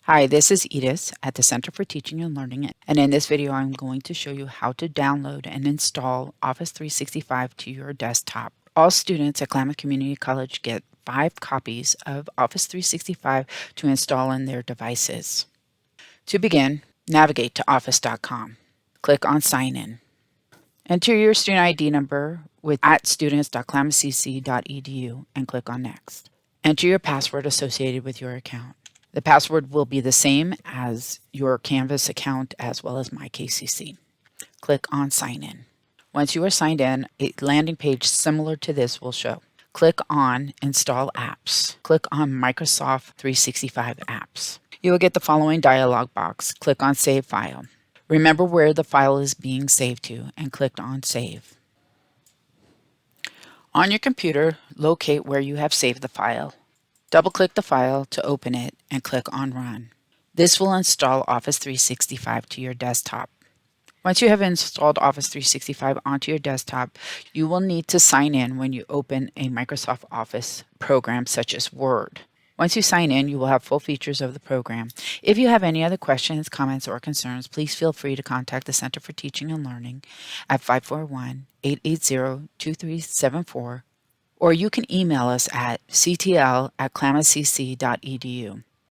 Hi, this is Edith at the Center for Teaching and Learning, and in this video I'm going to show you how to download and install Office 365 to your desktop. All students at Klamath Community College get 5 copies of Office 365 to install in their devices. To begin, navigate to office.com. Click on Sign In. Enter your student ID number with @students.klamathcc.edu and click on Next. Enter your password associated with your account. The password will be the same as your Canvas account as well as MyKCC. Click on Sign In. Once you are signed in, a landing page similar to this will show. Click on Install Apps. Click on Microsoft 365 Apps. You will get the following dialog box. Click on Save File. Remember where the file is being saved to and click on Save. On your computer, locate where you have saved the file. Double-click the file to open it and click on Run. This will install Office 365 to your desktop. Once you have installed Office 365 onto your desktop, you will need to sign in when you open a Microsoft Office program such as Word. Once you sign in, you will have full features of the program. If you have any other questions, comments, or concerns, please feel free to contact the Center for Teaching and Learning at 541-880-2374, or you can email us at ctl@klamathcc.edu.